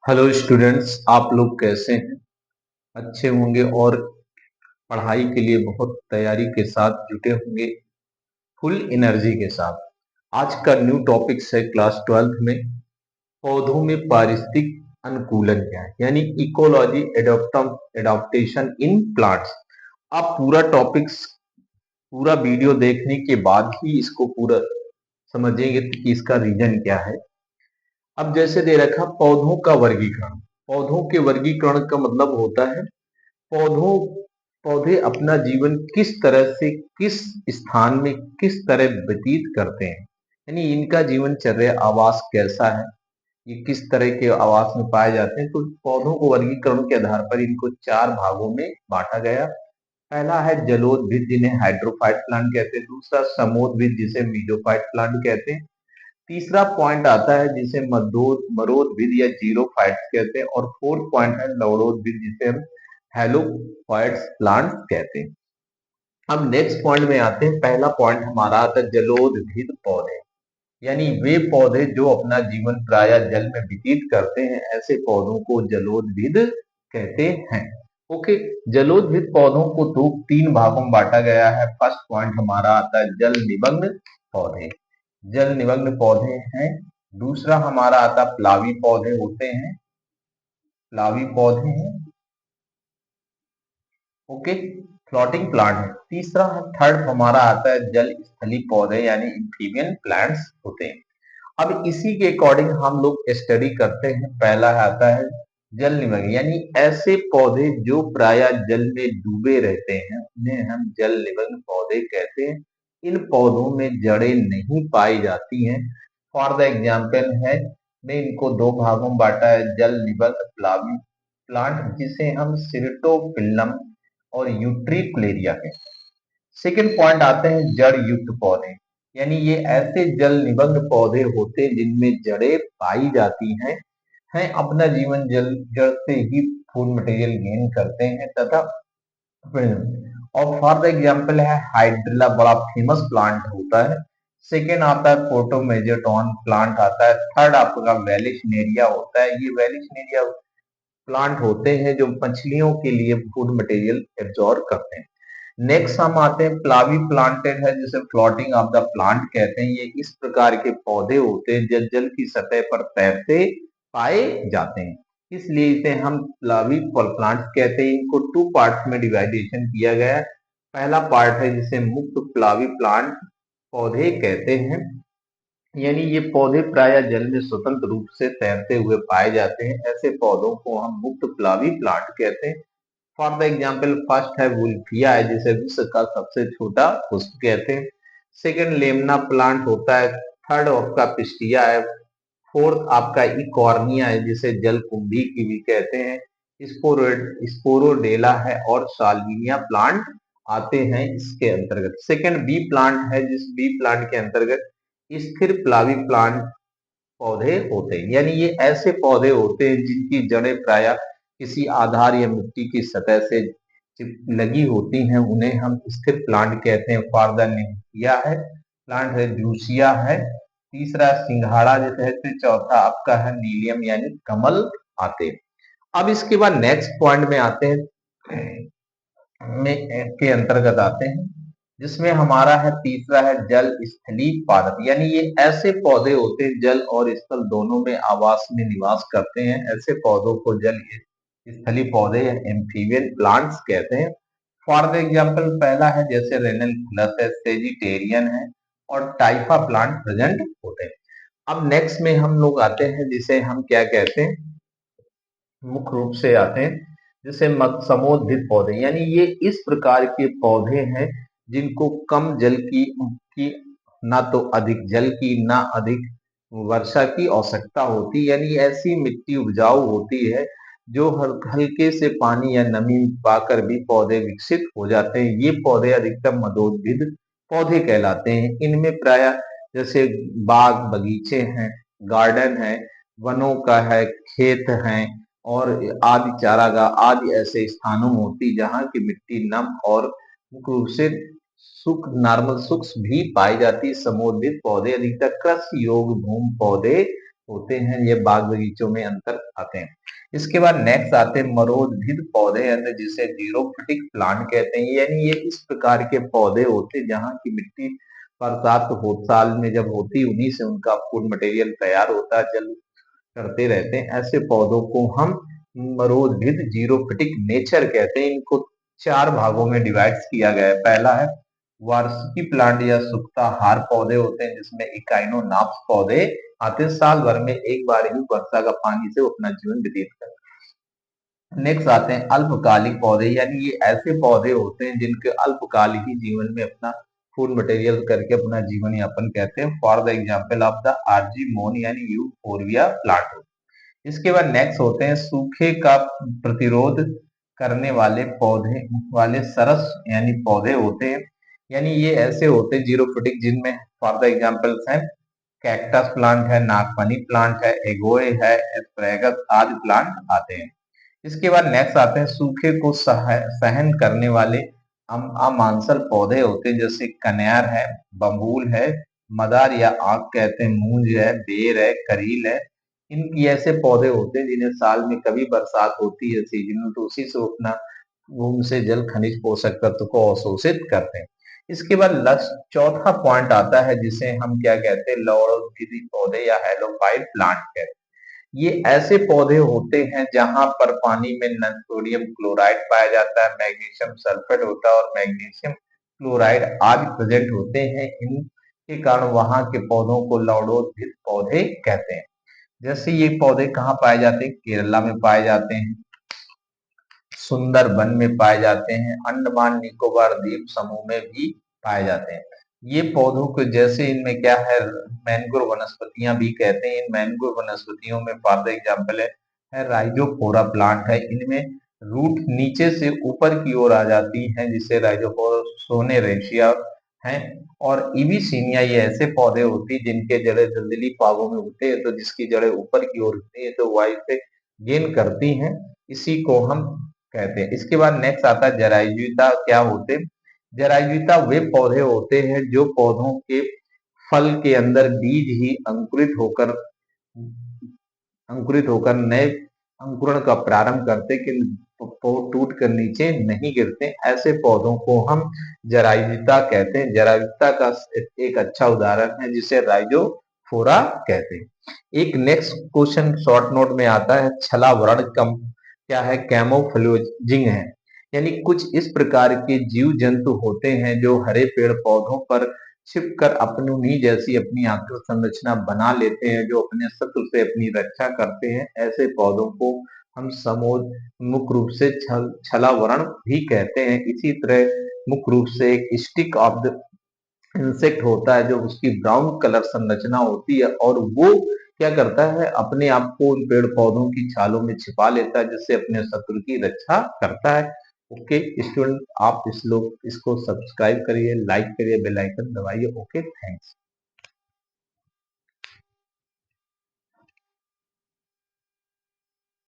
Hello students, आप लोग कैसे हैं? अच्छे होंगे और पढ़ाई के लिए बहुत तैयारी के साथ जुटे होंगे, फुल एनर्जी के साथ। आज का न्यू टॉपिक है क्लास 12th में पौधों में पारिस्थितिक अनुकूलन क्या है, यानी इकोलॉजी एडॉप्टेशन इन प्लांट्स। आप पूरा टॉपिक्स पूरा वीडियो देखने के बाद ही इसको पूरा समझेंगे कि इसका रीजन क्या है। अब जैसे दे रखा पौधों का वर्गीकरण। पौधों के वर्गीकरण का मतलब होता है पौधों पौधे अपना जीवन किस तरह से किस स्थान में किस तरह व्यतीत करते हैं, यानी इनका जीवनचर्या आवास कैसा है, ये किस तरह के आवास में पाए जाते हैं। तो पौधों को वर्गीकरण के आधार पर इनको चार भागों में बांटा गया। पहला है जलोदभिद जिन्हें हाइड्रोफाइट प्लांट कहते हैं, दूसरा समोदभिद जिसे मीजोफाइट प्लांट कहते हैं, तीसरा पॉइंट आता है जिसे मरोदभिद या जीरोफाइट्स कहते हैं, और फोर्थ पॉइंट है लवणोदभिद जिसे हम हेलोफाइट्स प्लांट कहते हैं। अब नेक्स्ट पॉइंट में आते हैं। पहला पॉइंट हमारा आता है जलोदभिद पौधे, यानी वे पौधे जो अपना जीवन प्राय जल में व्यतीत करते हैं, ऐसे पौधों को जलोदभिद कहते हैं। ओके, जलोदभिद पौधों को दो तीन भागों में बांटा गया है। फर्स्ट पॉइंट हमारा आता है जल निमग्न पौधे, जल निमग्न पौधे हैं। दूसरा हमारा आता प्लावी पौधे होते हैं, प्लावी पौधे हैं। ओके, फ्लोटिंग प्लांट है। तीसरा है थर्ड हमारा आता है जल स्थली पौधे, यानी एम्फीबियन प्लांट्स होते हैं। अब इसी के अकॉर्डिंग हम लोग स्टडी करते हैं। पहला आता है जल निमग्न, यानी ऐसे पौधे जो प्राय जल में डूबे रहते हैं उन्हें हम जल निमग्न पौधे कहते हैं। इन पौधों में जड़ें नहीं पाई जाती हैं। फॉर द एग्जाम्पल है, ने इनको दो भागों में बांटा है, जल निमग्न प्लावी प्लांट जिसे हम सिरटोफिल्लम और यूट्रिकुलेरिया कहते हैं। सेकेंड पॉइंट आते हैं जड़ युक्त पौधे, यानी ये ऐसे जल निमग्न पौधे होते हैं जिनमें जड़ें पाई जाती हैं अपना जीवन जल जड़ से ही फूड मटेरियल गेन करते हैं तथा और फॉर द एग्जाम्पल है हाइड्रिला, बड़ा फेमस प्लांट होता है। सेकेंड आता है कोटोमेजेटोन प्लांट आता है। थर्ड आपका वेलिशनेरिया होता है। ये वेलिशनेरिया प्लांट होते हैं जो मछलियों के लिए फूड मटेरियल एब्जॉर्ब करते हैं। नेक्स्ट हम आते हैं प्लावी प्लांटेड है जिसे फ्लोटिंग ऑफ द प्लांट कहते हैं। ये इस प्रकार के पौधे होते हैं जो जल की सतह पर तैरते पाए जाते हैं, इसलिए इसे हम प्लावी प्लांट कहते हैं। इनको टू पार्ट्स में डिवाइडेशन किया गया है। पहला पार्ट है जिसे मुक्त प्लावी प्लांट पौधे कहते हैं, यानी ये पौधे प्राय जल में स्वतंत्र रूप से तैरते हुए पाए जाते हैं। ऐसे पौधों को हम मुक्त प्लावी प्लांट कहते हैं। फॉर द एग्जाम्पल फर्स्ट है वुल्फिया है जिसे विश्व का सबसे छोटा पुष्प कहते हैं। सेकंड लेमना प्लांट होता है। थर्ड आपका पिस्टिया है। फोर्थ आपका इकॉर्निया है जिसे जल कुंभी की भी कहते हैं। स्पोरोडेला है और साल्विनिया प्लांट आते हैं इसके अंतर्गत। सेकंड बी प्लांट है, जिस बी प्लांट के अंतर्गत स्थिर प्लावी प्लांट पौधे होते हैं, यानी ये ऐसे पौधे होते हैं जिनकी जड़ें प्राय किसी आधार या मिट्टी की सतह से लगी होती हैं, उन्हें हम स्थिर प्लांट कहते हैं। फॉर निम्फिया है प्लांट है, जूसिया है, तीसरा सिंघाड़ा जैसे है, फिर चौथा आपका है नीलियम यानी कमल आते हैं। अब इसके बाद नेक्स्ट पॉइंट में आते हैं, में के अंतर्गत आते हैं जिसमें हमारा है तीसरा है जल स्थली पादप, यानी ये ऐसे पौधे होते हैं जल और स्थल दोनों में आवास में निवास करते हैं। ऐसे पौधों को जल स्थली पौधे या एम्फीबियन प्लांट्स कहते हैं। फॉर द एग्जाम्पल पहला है जैसे रेनल प्लस है, सेजिटेरियन है और टाइफा प्लांट प्रेजेंट होते हैं। अब नेक्स्ट में हम लोग आते हैं जिसे हम क्या कहते हैं, मुख्य रूप से आते हैं जैसे समोद्भिद पौधे, यानी ये इस प्रकार के पौधे हैं जिनको कम जल की ना तो अधिक जल की ना अधिक वर्षा की आवश्यकता होती, यानी ऐसी मिट्टी उपजाऊ होती है जो हल्के से पानी या नमी पाकर भी पौधे विकसित हो जाते हैं। ये पौधे अधिकतम मदोद्भिद पौधे कहलाते हैं। इनमें प्राय जैसे बाग बगीचे हैं, गार्डन है, वनों का है, खेत हैं और आदि चारागाह आदि ऐसे स्थानों में होती जहाँ की मिट्टी नम और मुख्य रूप से नॉर्मल शुष्क भी पाई जाती। समुद्रित पौधे अधिकतर कृषि योग्य भूमि पौधे होते हैं, ये बाग बगीचों में अंतर आते हैं। इसके बाद नेक्स्ट आते हैं मरोदभिद पौधे, यानी जिसे जीरोफिटिक प्लांट कहते हैं। यानी ये इस प्रकार के पौधे होते हैं जहाँ की मिट्टी बरसात हो साल में जब होती उन्हीं से उनका फूड मटेरियल तैयार होता है, जल करते रहते हैं। ऐसे पौधों को हम मरोदभिद जीरोफिटिक नेचर कहते हैं। इनको 4 भागों में डिवाइड किया गया है। पहला है वार्षिकी प्लांट या सुक्ताहार पौधे होते हैं, जिसमें इकाइनोनाप्स पौधे आते हैं, साल भर में एक बार ही वर्षा का पानी से वो अपना जीवन व्यतीत करते हैं। नेक्स्ट आते हैं अल्पकालिक पौधे, यानी ये ऐसे पौधे होते हैं जिनके अल्पकालिक ही जीवन में अपना फूड मटेरियल करके अपना जीवन यापन कहते हैं। For the example of the Argemone यानी यूफोरबिया प्लांट। इसके बाद नेक्स्ट होते हैं सूखे का प्रतिरोध करने वाले पौधे वाले सरस यानी पौधे होते हैं। यानी ये ऐसे होते हैं जीरोफिटिक जिनमें फॉर द एग्जाम्पल्स हैं कैक्टस प्लांट है, नागफनी प्लांट है, एगोए है, एस्पैरेगस आदि प्लांट आते हैं। इसके बाद नेक्स्ट आते हैं सूखे को सहन करने वाले अमांसल पौधे होते हैं, जैसे कन्यार है, बम्बूल है, मदार या आक कहते हैं, मूंज है, बेर है, करील है। इनकी ऐसे पौधे होते हैं जिन्हें साल में कभी बरसात होती है सीजनल, तो उसी से वो अपना भूमि से जल खनिज पोषक तत्व को अवशोषित करते हैं। इसके बाद चौथा पॉइंट आता है जिसे हम क्या कहते हैं लौड़ोदभिदी पौधे या हेलोफाइट प्लांट कहते हैं। ये ऐसे पौधे होते हैं जहां पर पानी में सोडियम क्लोराइड पाया जाता है, मैग्नीशियम सल्फेट होता है और मैग्नीशियम क्लोराइड आदि प्रेजेंट होते हैं। इनके कारण वहां के पौधों को लौड़ोदभिद पौधे कहते हैं। जैसे ये पौधे कहाँ पाए जाते हैं, केरला में पाए जाते हैं, सुंदरबन में पाए जाते हैं, अंडमान निकोबार द्वीप समूह में भी पाए जाते हैं। ये पौधों को जैसे इनमें क्या है मैंग्रोव वनस्पतियां भी कहते हैं। इन मैंग्रोव वनस्पतियों में फॉर द एग्जाम्पल है राइजोफोरा प्लांट है। इनमें रूट नीचे से ऊपर की ओर आ जाती है जिसे राइजोफोरा सोनेरेशिया है। और इविसिनिया ये ऐसे पौधे होती हैं जिनके जड़ें दलदली पागों में उगते हैं, तो जिसकी जड़ें ऊपर की ओर उगती है तो वायु से गेन करती हैं, इसी को हम कहते हैं। इसके बाद नेक्स्ट आता है जरायुता क्या होते हैं। जरायुता वे पौधे होते हैं जो पौधों के फल के अंदर बीज ही अंकुरित होकर नए अंकुरण का प्रारंभ करते कि टूट कर नीचे नहीं गिरते। ऐसे पौधों को हम जरायुता कहते हैं। जरायुता का एक अच्छा उदाहरण है जिसे राइजोफोरा कहते हैं। एक नेक्स्ट क्वेश्चन शॉर्ट नोट में आता है छला वर्ण कम क्या है, कैमोफ्लेजिंग है। यानी कुछ इस प्रकार के जीव जंतु होते हैं जो हरे पेड़ पौधों पर छिपकर अपनी जैसी अपनी आकृति संरचना बना लेते हैं, जो अपने शत्रु से अपनी रक्षा करते हैं। ऐसे पौधों को हम समोद मुख्य रूप से छलावरण भी कहते हैं। इसी तरह मुख्य रूप से एक स्टिक ऑफ द इंसेक्ट होता है जो उसकी ब्राउन कलर संरचना होती है और वो क्या करता है अपने आप को उन पेड़ पौधों की छालों में छिपा लेता है जिससे अपने शत्रु की रक्षा करता है। ओके स्टूडेंट, आप इसको सब्सक्राइब करिए, लाइक करिए, बेल आइकन दबाइए। Okay thanks.